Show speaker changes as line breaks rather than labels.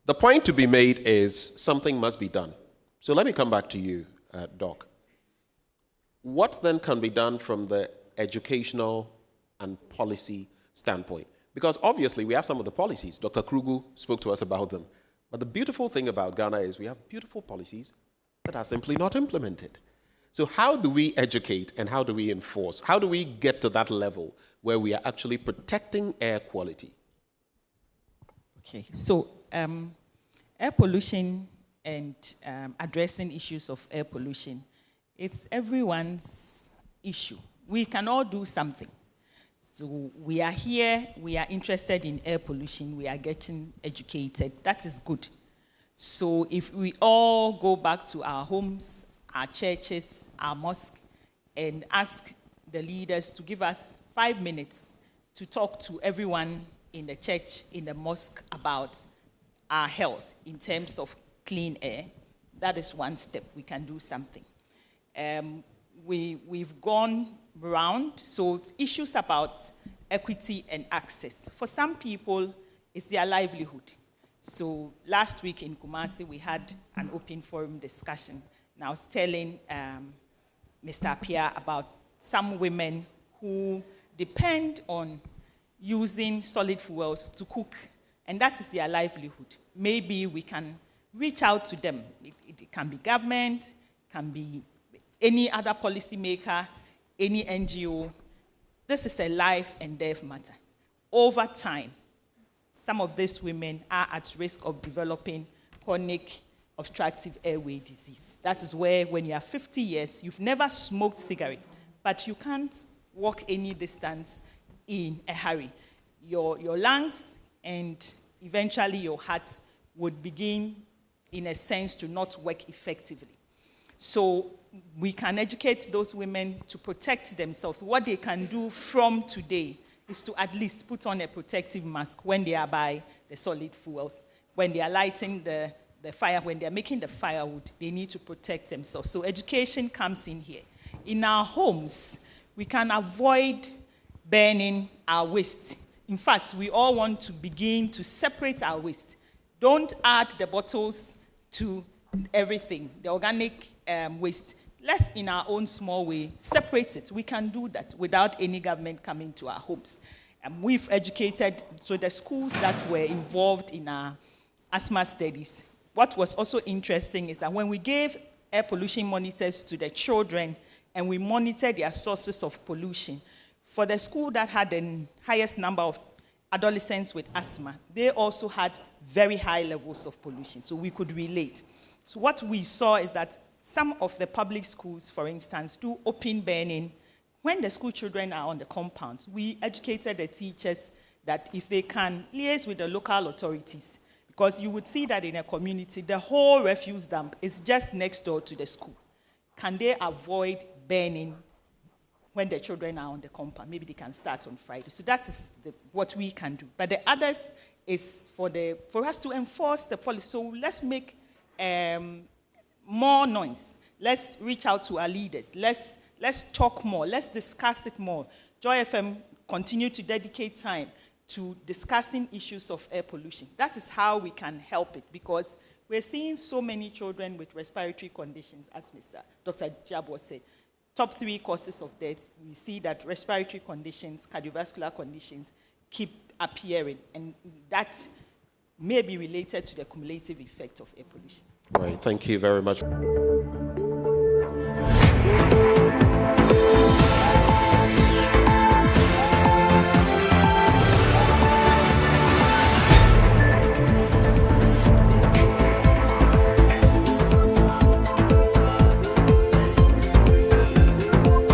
The point to be made is something must be done. So let me come back to you, Doc. What then can be done from the educational and policy standpoint? Because obviously we have some of the policies. Dr. Krugu spoke to us about them. But the beautiful thing about Ghana is we have beautiful policies that are simply not implemented. So how do we educate and how do we enforce? How do we get to that level where we are actually protecting air quality?
Okay, so air pollution and addressing issues of air pollution, it's everyone's issue. We can all do something. So we are here, we are interested in air pollution, we are getting educated. That is good. So if we all go back to our homes, our churches, our mosques, and ask the leaders to give us 5 minutes to talk to everyone in the church, in the mosque, about our health in terms of clean air, that is one step. We can do something. We've gone around, so issues about equity and access. For some people, it's their livelihood. So last week in Kumasi, we had an open forum discussion. And I was telling Mr. Appiah about some women who depend on using solid fuels to cook, and that is their livelihood. Maybe we can reach out to them. It can be government, can be any other policymaker, any NGO. This is a life and death matter. Over time, some of these women are at risk of developing chronic obstructive airway disease. That is where when you are 50 years, you've never smoked cigarette, but you can't walk any distance in a hurry. Your lungs and eventually your heart would begin, in a sense, to not work effectively. So we can educate those women to protect themselves. What they can do from today is to at least put on a protective mask when they are by the solid fuels. When they are lighting the fire, when they are making the firewood, they need to protect themselves. So education comes in here. In our homes, we can avoid burning our waste. In fact, we all want to begin to separate our waste. Don't add the bottles to everything, the organic waste. Let's, in our own small way, separate it. We can do that without any government coming to our homes. We've educated, so the schools that were involved in our asthma studies. What was also interesting is that when we gave air pollution monitors to the children and we monitored their sources of pollution, for the school that had the highest number of adolescents with asthma, they also had very high levels of pollution, so we could relate. So what we saw is that some of the public schools, for instance, do open burning. When the school children are on the compound, we educated the teachers that if they can liaise with the local authorities, because you would see that in a community, the whole refuse dump is just next door to the school. Can they avoid burning when the children are on the compound? Maybe they can start on Friday. So that is what we can do. But the others is for us to enforce the policy. So let's make more noise. Let's reach out to our leaders. Let's talk more. Let's discuss it more. Joy FM continue to dedicate time to discussing issues of air pollution. That is how we can help it, because we're seeing so many children with respiratory conditions, as Dr. Jabo said. Top 3 causes of death, we see that respiratory conditions, cardiovascular conditions keep appearing, and that may be related to the cumulative effect of air pollution.
Right, thank you very much.